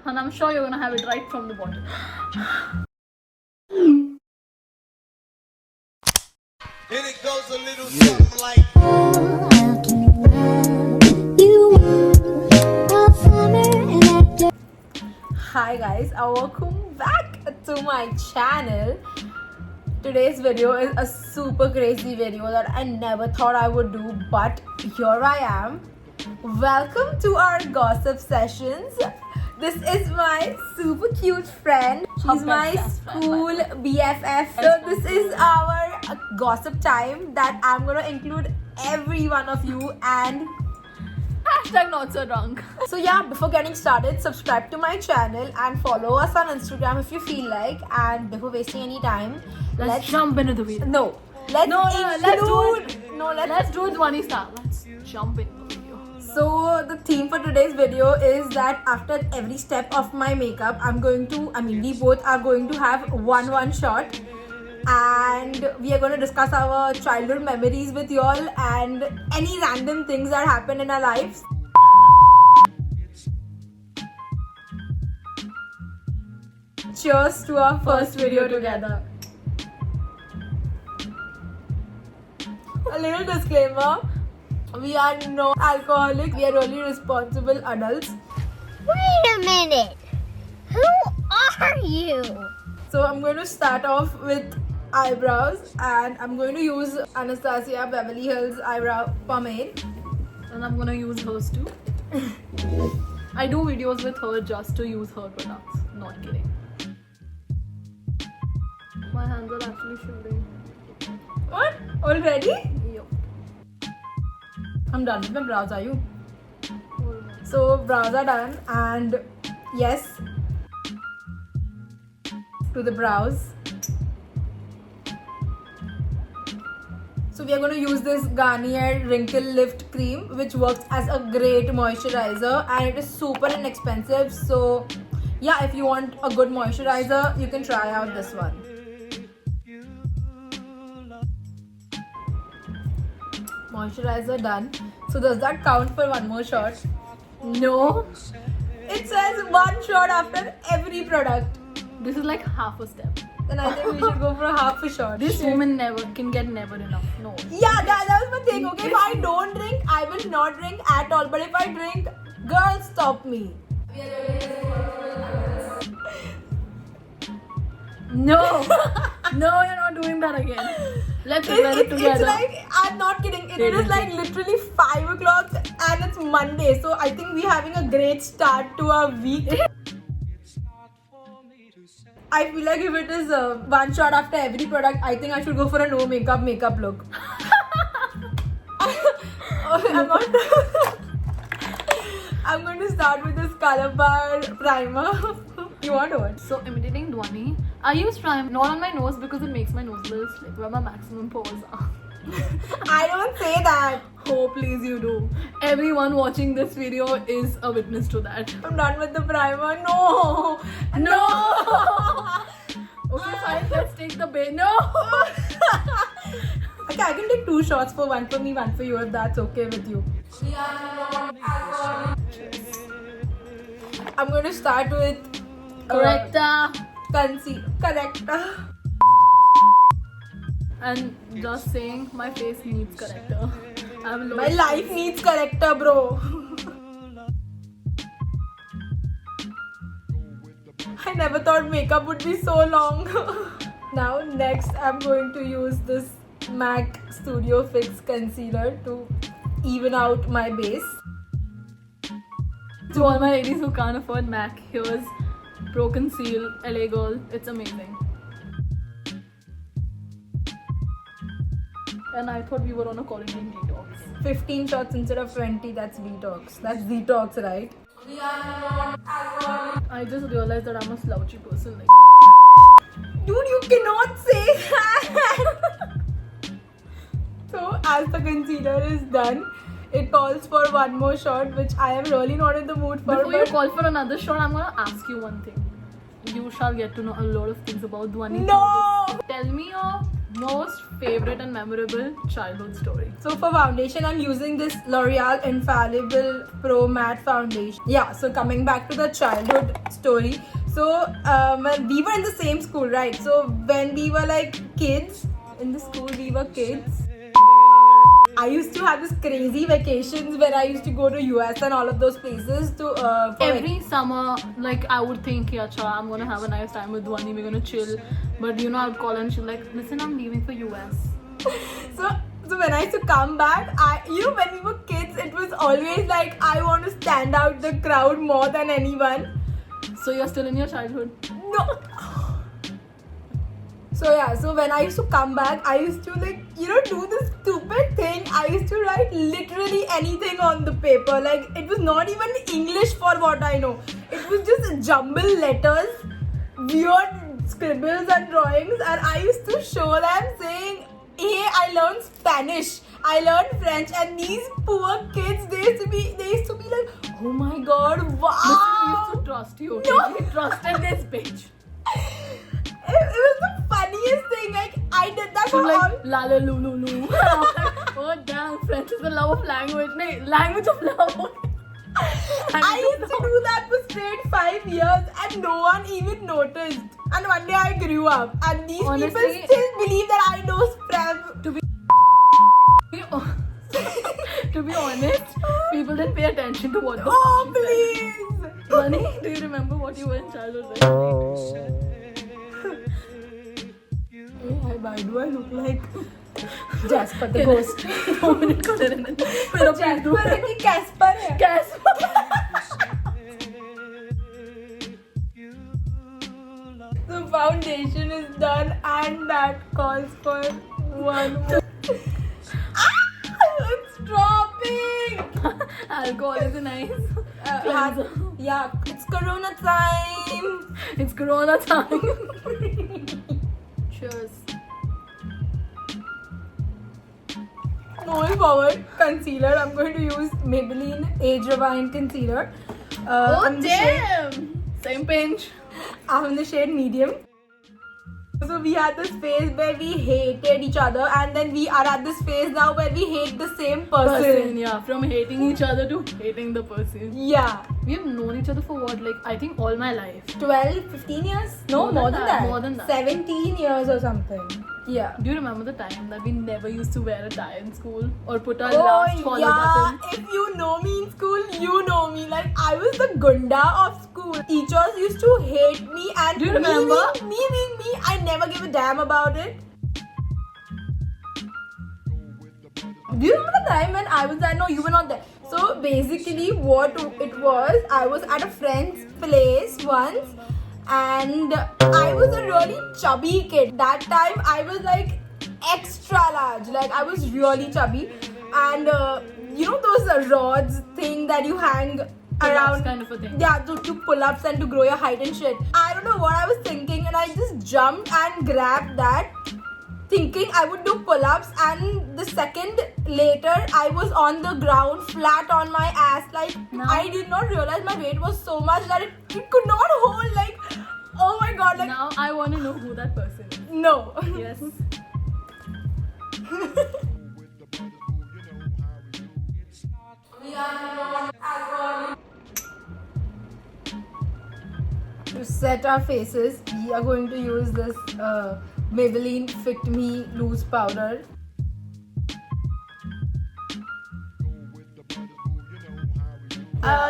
And I'm sure you're gonna have it right from the bottom. And it goes a little something like. Hi guys, and welcome back to my channel. Today's video is a super crazy video that I never thought I would do, but here I am. Welcome to our gossip sessions. This is my super cute friend. She's my school BFF. So this is our gossip time that I'm gonna include every one of you and Hashtag not so drunk. so yeah, before getting started, subscribe to my channel and follow us on Instagram if you feel like. And before wasting any time, Let's jump into the video. no, let's Let's do it Dhwani style. Let's jump into the video. So the theme for today's video is that after every step of my makeup, we both are going to have one shot, and we are going to discuss our childhood memories with y'all and any random things that happen in our lives. Cheers to our first video together. A little disclaimer, we are no alcoholic, we are only responsible adults. Wait a minute. Who are you? So I'm going to start off with eyebrows, and I'm going to use Anastasia Beverly Hills eyebrow pomade. And I'm gonna use hers too. I do videos with her just to use her products. Not kidding. My hands are actually shivering. What? Already? Yup. I'm done with my brows, are you? So brows are done, and yes, to the brows. So we are going to use this Garnier Wrinkle Lift Cream, which works as a great moisturizer, and it is super inexpensive. So yeah, if you want a good moisturizer, you can try out this one. Moisturizer done. So does that count for one more shot? No. It says one shot after every product. This is like half a step. Then I think we should go for half a shot. This Shit. woman can get never enough. No. Yeah, that was my thing. Okay, if I don't drink, I will not drink at all. But if I drink, girls, stop me. No. No, you're not doing that again. Let's prepare it It's together. like, I'm not kidding. It is like literally 5 o'clock and it's Monday. So I think we're having a great start to our week. I feel like if it is one shot after every product, I think I should go for a no makeup look. I'm going to start with this Color Bar primer. You want one? So imitating Dhwani, I use prime not on my nose because it makes my nose a little slick where my maximum pores are. I don't say that. Oh, please you do. Everyone watching this video is a witness to that. I'm done with the primer. No. Okay, fine. Let's take the bait. No. Okay, I can take 2 shots, for one for me, one for you, if that's okay with you. I'm going to start with Correcta. corrector. And just saying, my face needs corrector. I'm low. My life needs corrector, bro. I never thought makeup would be so long. Now next I'm going to use this MAC Studio Fix concealer to even out my base. To all my ladies who can't afford MAC, here's Pro Conceal LA Girl. It's amazing. And I thought we were on a quarantine detox. 15 shots instead of 20, that's detox. That's detox, right? I just realized that I'm a slouchy person. Like, Dude, you cannot say that! So, as the concealer is done, it calls for one more shot, which I am really not in the mood for. before you but call for another shot, I'm gonna ask you one thing. You shall get to know a lot of things about Dhwani. no! Tell me your Most favorite and memorable childhood story. So for foundation, I'm using this L'Oreal Infallible Pro Matte Foundation. Yeah, so coming back to the childhood story. So when we were in the same school, right? So when we were like kids, in the school we were kids. I used to have this crazy vacations where I used to go to US and all of those places to for Every summer, like I would think, yeah, cha, I'm gonna have a nice time with Dhwani, we're gonna chill. But you know, I'd call her and she'd like, listen, I'm leaving for US. So when I used to come back, when we were kids, it was always like I want to stand out the crowd more than anyone. So you're still in your childhood? No. So when I used to come back, I used to do this stupid thing. I used to write literally anything on the paper. Like it was not even English for what I know. It was just jumbled letters, weird scribbles and drawings, and I used to show them saying, hey, I learned Spanish, I learned French, and these poor kids, they used to be like, oh my god, wow. Listen, we used to trust you. Okay? No. We trusted this bitch. It was the funniest thing. Like I did that She's for all. like, la la lu lu lu. Oh damn, French is the love of language. No, language of love. I used to do that for straight 5 years and no one even noticed. And one day I grew up and these Honestly, people still believe that I know Spram. To be honest, people didn't pay attention to what the Oh fuck she said. please! Dhwani, do you remember what you were in childhood? Like? Hey, why do I look like Jasper the ghost? Jasper है कि Casper है? The foundation is done and that calls for one more. It's dropping! Alcohol is nice. Cleanser. Yeah, it's Corona time. It's Corona time. Cheers. Moving forward, concealer. I'm going to use Maybelline Age Rewind Concealer. I'm the shade- Same pinch. I'm in the shade medium. So we had this phase where we hated each other, and then we are at this phase now where we hate the same person. Yeah, from hating each other to hating the person. Yeah. We have known each other for what, like I think all my life. 12, 15 years? No, more than that. More than that. 17 years or something. Yeah. Do you remember the time that we never used to wear a tie in school or put our last collar yeah. button? If you know me in school, you know me. Like I was the gunda of school. Teachers used to hate me, and Do you remember? Me, I never gave a damn about it. Do you remember the time when I was there? No, you were not there. So basically, what it was, I was at a friend's place once, and I was a really chubby kid. That time, I was like extra large. Like I was really chubby, and you know those rods thing that you hang around, kind of a thing. yeah, to pull-ups and to grow your height and shit. I don't know what I was thinking, and I just jumped and grabbed that, thinking I would do pull-ups, and the second later I was on the ground flat on my ass. Like No. I did not realize my weight was so much that it could not hold. Like oh my god, like Now I want to know who that person is. no. Yes. To set our faces, we are going to use this Maybelline Fit Me Loose Powder.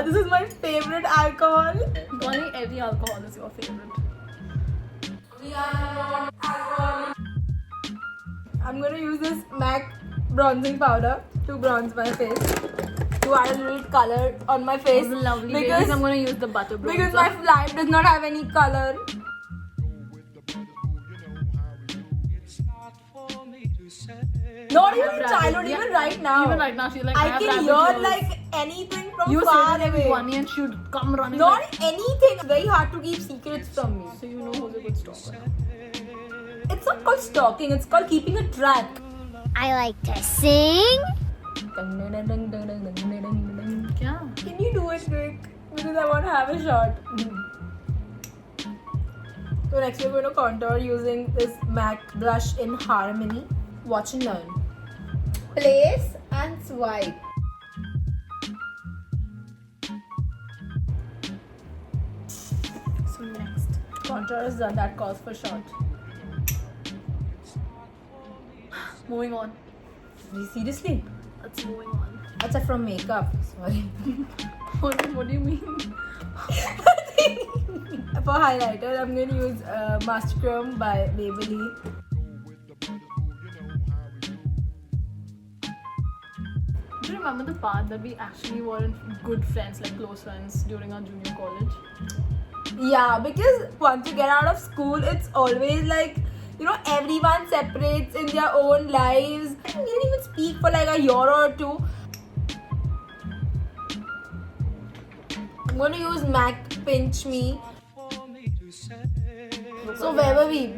This is my favorite alcohol. Dhwani, every alcohol is your favorite. I'm gonna use this MAC bronzing powder to bronze my face, to add a little color on my face. Those are lovely because babies. I'm going to use the butter bronzer. because my life does not have any color. Not even in childhood, Yeah. even right now. Even right now, she's like, I have can rabbit hear ears. like anything from You far say away. Dhwani and she would come running. Not like, anything. Very hard to keep secrets from me. so you know who's a good stalker. It's not called stalking. It's called keeping a track. I like to sing. Can Kya? you do it quick? Because I want to have a shot. So next we're going to contour using this MAC blush in Harmony. Watch and learn. Place and swipe. So next, contour is done. That calls for shot. Moving on. Seriously? Let's moving on. That's from makeup. Sorry. What do you mean? For highlighter, I'm going to use Master Chrome by Maybelline. Do you remember the part that we actually weren't good friends, like close friends, during our junior college? Yeah, because once you get out of school, it's always like, you know, everyone separates in their own lives. We didn't even speak for like a year or two. I'm going to use MAC Pinch Me. So where were we?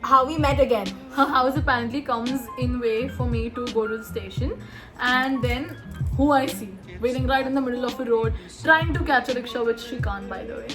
How we met again? Her house apparently comes in way for me to go to the station, and then who I see waiting right in the middle of the road, trying to catch a rickshaw, which she can't, by the way.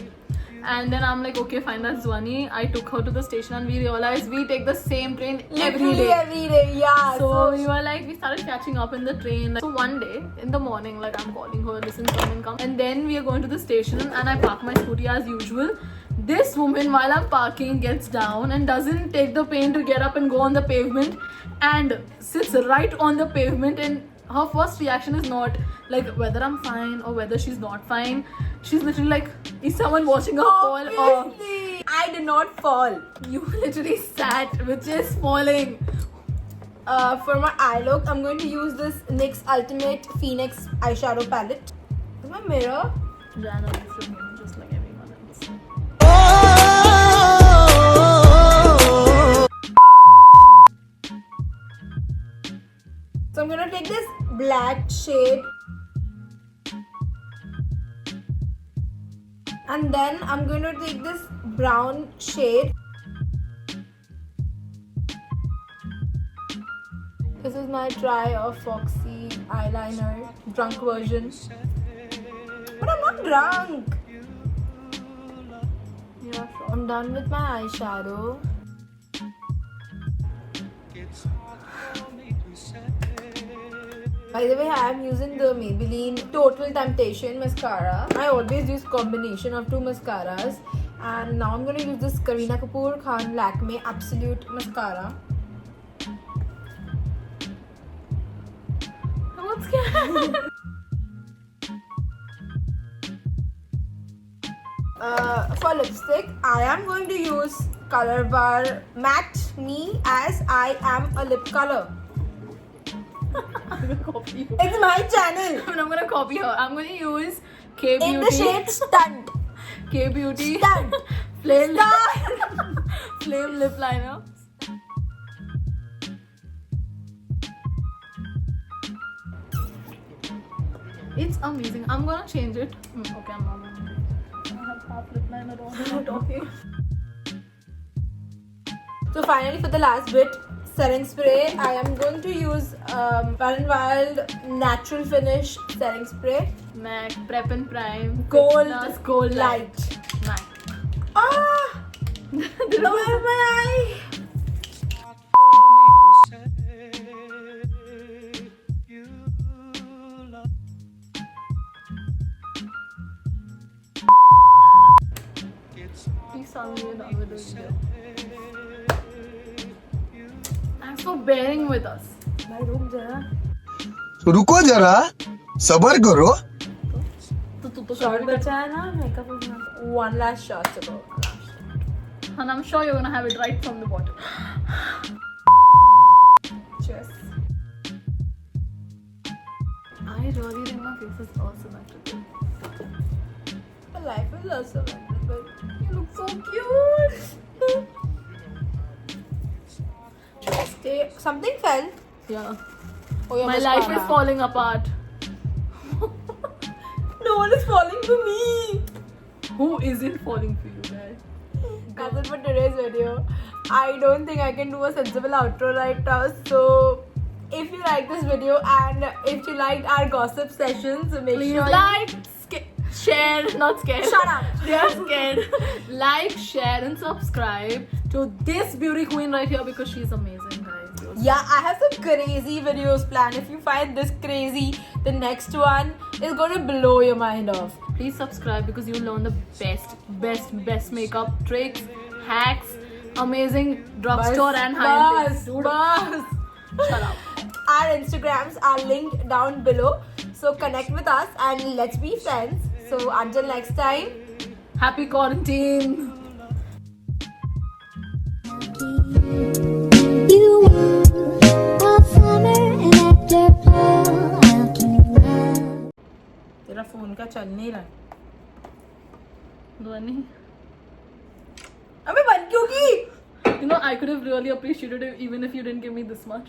And then I'm like, okay, fine, that's Zwani. I took her to the station and we realized we take the same train every day. Yeah. So we were like, we started catching up in the train. So one day in the morning, like I'm calling her, listen, come. And then we are going to the station and I park my scooty as usual. This woman, while I'm parking, gets down and doesn't take the pain to get up and go on the pavement and sits right on the pavement, and her first reaction is not like whether I'm fine or whether she's not fine. She's literally like, is someone watching her fall? Or Obviously, I did not fall. you literally sat, which is falling. For my eye look, I'm going to use this NYX Ultimate Phoenix eyeshadow palette. Is my mirror? Ran away from him just like everyone else. So I'm gonna take this black shade and then I'm going to take this brown shade. This is my Try of Foxy eyeliner, drunk version. But I'm not drunk. Yeah, sure. I'm done with my eyeshadow. By the way, I am using the Maybelline Total Temptation mascara. I always use combination of two mascaras, and now I'm going to use this Kareena Kapoor Khan Lakme Absolute mascara. I'm scared. For lipstick, I am going to use Color Bar Matte Me as I am a lip color. I'm gonna copy you. It's my channel. I'm gonna copy her. I'm gonna use K Beauty. In the shade Stunt. K Beauty. Stunt. Flame Flame lip liner. It's amazing. I'm gonna change it. Okay, I'm not gonna. I have half lip liner on. I'm not talking. So finally, for the last bit, setting spray, I am going to use Wet n Wild Natural Finish setting spray. MAC Prep and Prime. Gold Plus Gold Light. MAC. Ah! No, where's my eye? Please tell me you're done with this video. Thanks for bearing with us. भाई रुक जरा. रुको जरा सबर करो तो Short बचा है ना makeup उतना. One last shot to go. And I'm sure you're gonna have it right from the bottom. Cheers. I really think my face is asymmetrical. My life is also wonderful. You look so cute. Stay. Something fell. Yeah. Oh, your My life mascara. is falling apart. No one is falling for me. Who isn't falling for you, guys? That's it for today's video. I don't think I can do a sensible outro right now. So, if you like this video and if you liked our gossip sessions, make Please sure like, share, not scared. Shut up. They are scared. Like, share, and subscribe to this beauty queen right here because she's amazing, guys. Yeah, I have some crazy videos planned. If you find this crazy, the next one is gonna blow your mind off. Please subscribe because you'll learn the best makeup tricks, hacks, amazing drugstore and high-end links. Dude, shut up. Our Instagrams are linked down below. So connect with us and let's be friends. So until next time. Happy quarantine. You want all summer and after fall, I'll keep love. तेरा phone का चल नहीं रहा. Dhwani. अबे बंद क्यों की? You know, I could have really appreciated it even if you didn't give me this much.